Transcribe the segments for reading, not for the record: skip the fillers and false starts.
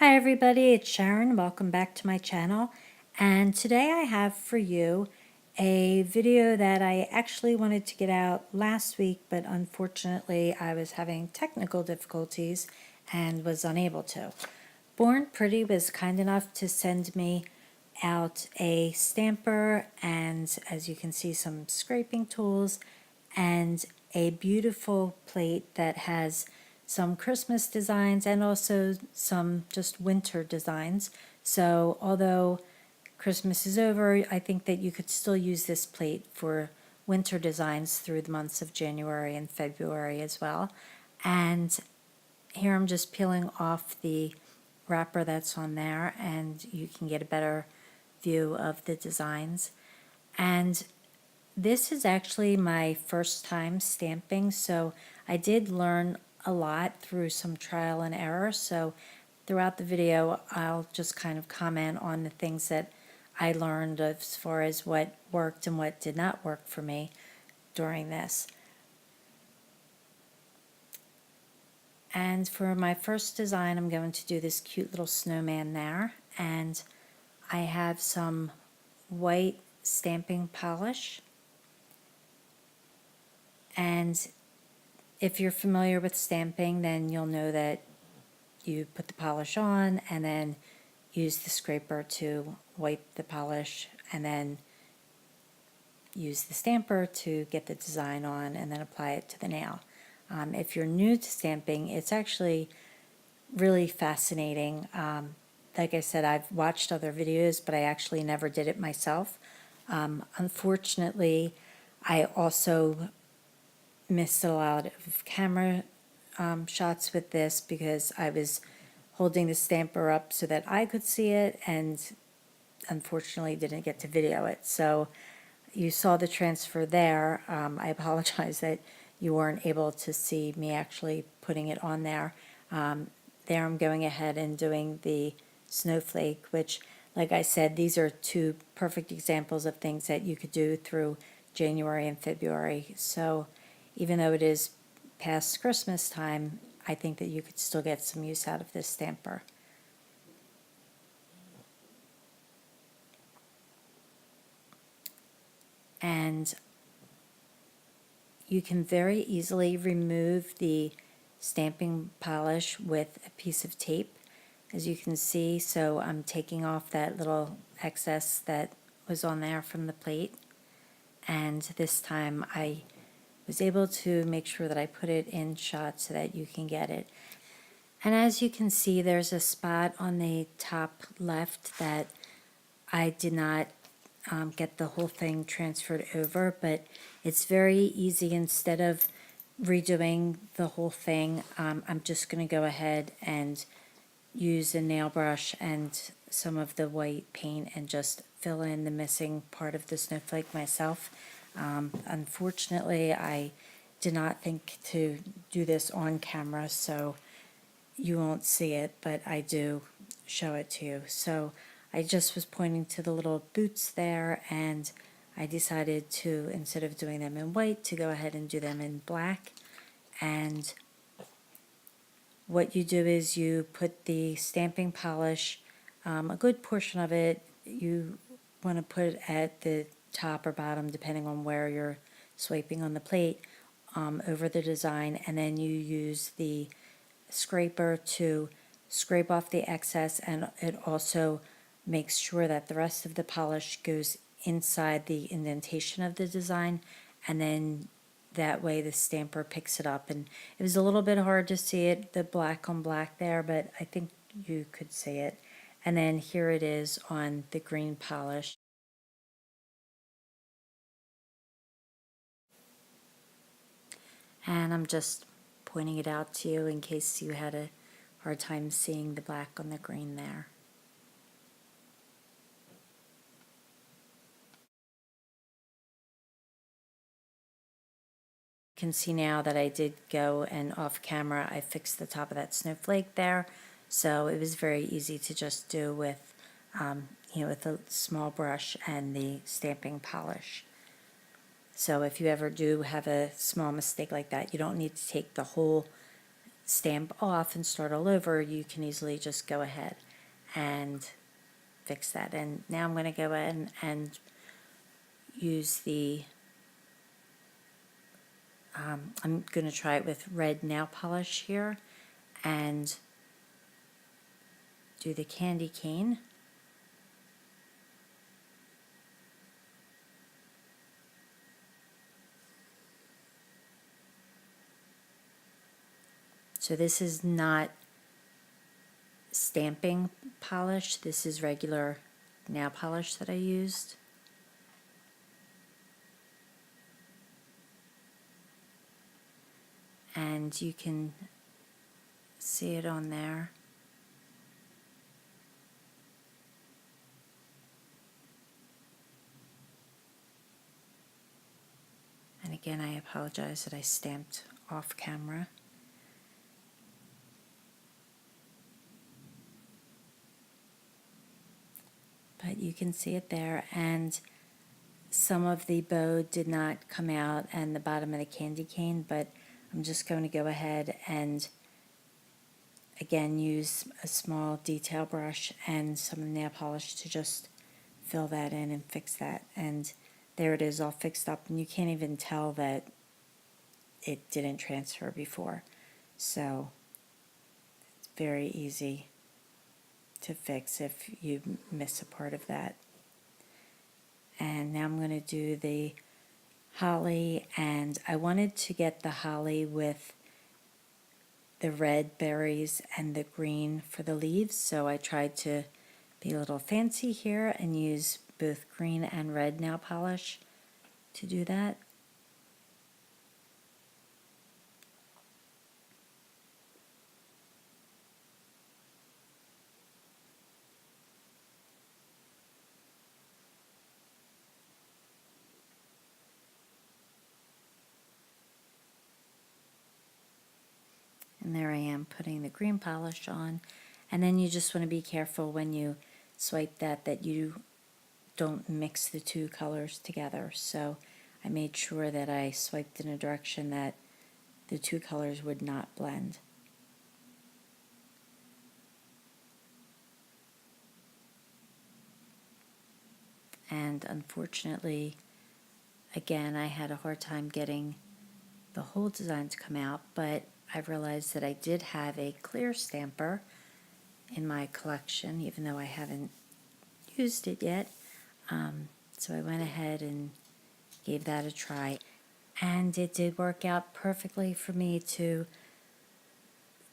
Hi everybody, it's Sharon. Welcome back to my channel. And today I have for you a video that I actually wanted to get out last week, but unfortunately I was having technical difficulties and was unable to. Born Pretty was kind enough to send me out a stamper and, as you can see, some scraping tools and a beautiful plate that has some Christmas designs and also some just winter designs. So although Christmas is over, I think that you could still use this plate for winter designs through the months of January and February as well. And here I'm just peeling off the wrapper that's on there, and you can get a better view of the designs. And this is actually my first time stamping, so I did learn a lot through some trial and error. So throughout the video, I'll just kind of comment on the things that I learned as far as what worked and what did not work for me during this. And for my first design, I'm going to do this cute little snowman there, and I have some white stamping polish. And if you're familiar with stamping, then you'll know that you put the polish on and then use the scraper to wipe the polish and then use the stamper to get the design on and then apply it to the nail. If you're new to stamping, it's actually really fascinating. Like I said, I've watched other videos, but I actually never did it myself. Unfortunately, I also missed a lot of camera shots with this because I was holding the stamper up so that I could see it and unfortunately didn't get to video it. So you saw the transfer there. I apologize that you weren't able to see me actually putting it on there. There I'm going ahead and doing the snowflake, which, like I said, these are two perfect examples of things that you could do through January and February. So even though it is past Christmas time, I think that you could still get some use out of this stamper. And you can very easily remove the stamping polish with a piece of tape, as you can see. So I'm taking off that little excess that was on there from the plate, and this time I was able to make sure that I put it in shot so that you can get it. And as you can see, there's a spot on the top left that I did not get the whole thing transferred over, but it's very easy. Instead of redoing the whole thing, I'm just going to go ahead and use a nail brush and some of the white paint and just fill in the missing part of the snowflake myself. Unfortunately, I did not think to do this on camera, so you won't see it, but I do show it to you. So I just was pointing to the little boots there, and I decided to, instead of doing them in white, to go ahead and do them in black. And what you do is you put the stamping polish, a good portion of it you want to put at the top or bottom depending on where you're swiping on the plate, over the design, and then you use the scraper to scrape off the excess, and it also makes sure that the rest of the polish goes inside the indentation of the design, and then that way the stamper picks it up. And it was a little bit hard to see it, the black on black there, but I think you could see it. And then here it is on the green polish. And I'm just pointing it out to you in case you had a hard time seeing the black on the green there. You can see now that I did go and off camera I fixed the top of that snowflake there, so it was very easy to just do with with a small brush and the stamping polish. So if you ever do have a small mistake like that, you don't need to take the whole stamp off and start all over, you can easily just go ahead and fix that. And now I'm going to go in and use the, I'm going to try it with red nail polish here and do the candy cane. So this is not stamping polish, this is regular nail polish that I used. And you can see it on there. And again, I apologize that I stamped off camera. But you can see it there, and some of the bow did not come out and the bottom of the candy cane, but I'm just going to go ahead and again use a small detail brush and some nail polish to just fill that in and fix that. And there it is all fixed up, and you can't even tell that it didn't transfer before. So it's very easy to fix if you miss a part of that. And now I'm going to do the holly, and I wanted to get the holly with the red berries and the green for the leaves, so I tried to be a little fancy here and use both green and red nail polish to do that. And there I am putting the green polish on. And then you just want to be careful when you swipe that you don't mix the two colors together. So I made sure that I swiped in a direction that the two colors would not blend. And unfortunately, again, I had a hard time getting the whole design to come out, but I realized that I did have a clear stamper in my collection, even though I haven't used it yet. So I went ahead and gave that a try. And it did work out perfectly for me to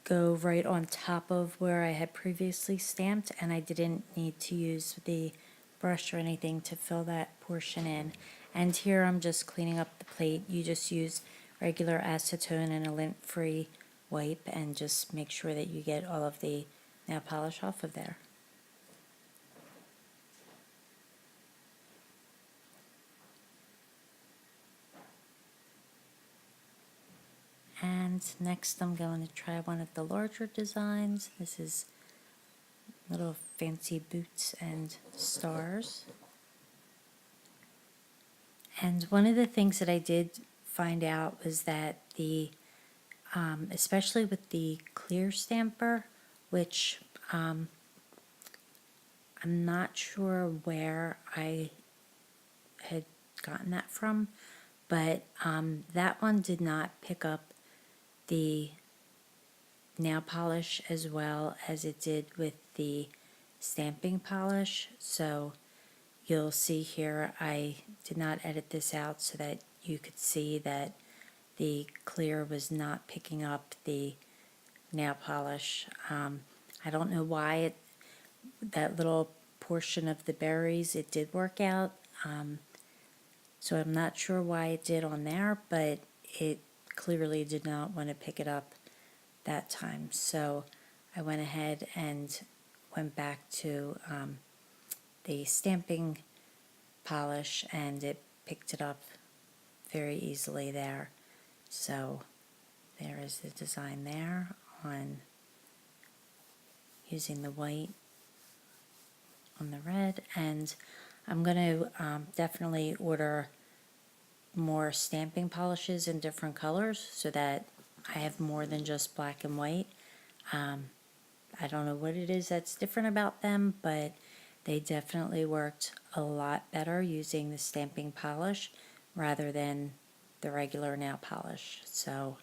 go right on top of where I had previously stamped, and I didn't need to use the brush or anything to fill that portion in. And here I'm just cleaning up the plate. You just use regular acetone and a lint-free wipe and just make sure that you get all of the nail polish off of there. And next I'm going to try one of the larger designs. This is little fancy boots and stars. And one of the things that I did find out was that the, especially with the clear stamper, which I'm not sure where I had gotten that from, but that one did not pick up the nail polish as well as it did with the stamping polish. So you'll see here I did not edit this out so that you could see that the clear was not picking up the nail polish. I don't know why that little portion of the berries, it did work out. So I'm not sure why it did on there, but it clearly did not want to pick it up that time. So I went ahead and went back to the stamping polish, and it picked it up very easily there. So there is the design there on using the white on the red, and I'm going to definitely order more stamping polishes in different colors so that I have more than just black and white. I don't know what it is that's different about them, but they definitely worked a lot better using the stamping polish rather than the regular nail polish. So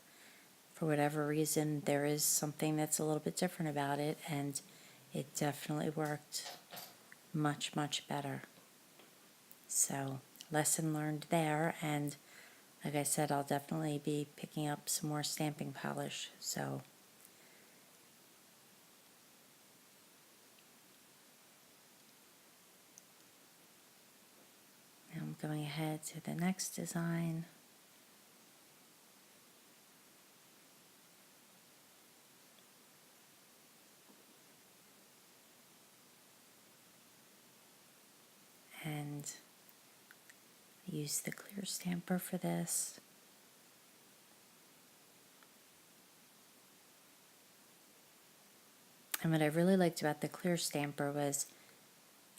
for whatever reason, there is something that's a little bit different about it, and it definitely worked much, much better. So lesson learned there, and like I said, I'll definitely be picking up some more stamping polish. So now I'm going ahead to the next design. And use the clear stamper for this. And what I really liked about the clear stamper was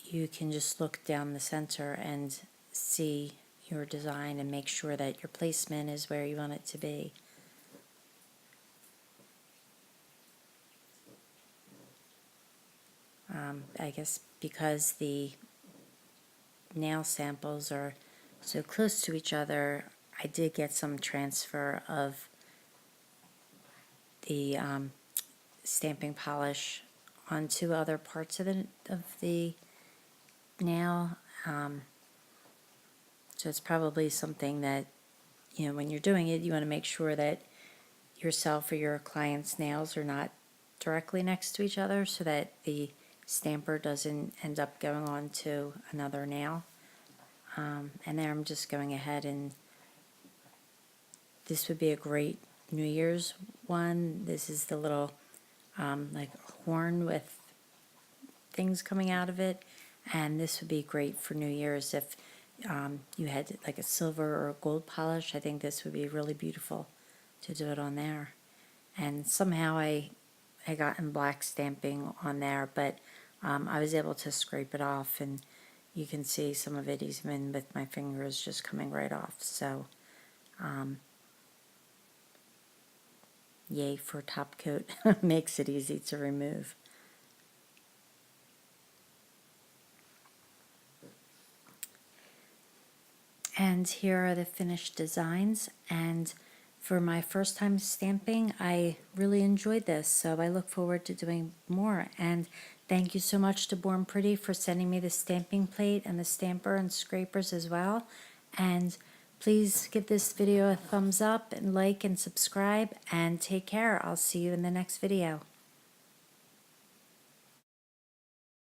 you can just look down the center and see your design and make sure that your placement is where you want it to be. I guess because the nail samples are so close to each other, I did get some transfer of the stamping polish onto other parts of the nail. So it's probably something that, when you're doing it, you want to make sure that yourself or your client's nails are not directly next to each other so that the stamper doesn't end up going on to another nail. And there I'm just going ahead, and this would be a great New Year's one. This is the little like horn with things coming out of it, and this would be great for New Year's if you had like a silver or a gold polish. I think this would be really beautiful to do it on there. And somehow I got in black stamping on there, but I was able to scrape it off, and you can see some of it even with my fingers just coming right off. So yay for top coat. Makes it easy to remove. And here are the finished designs, and for my first time stamping, I really enjoyed this, so I look forward to doing more. And thank you so much to Born Pretty for sending me the stamping plate and the stamper and scrapers as well. And please give this video a thumbs up and like and subscribe, and take care. I'll see you in the next video.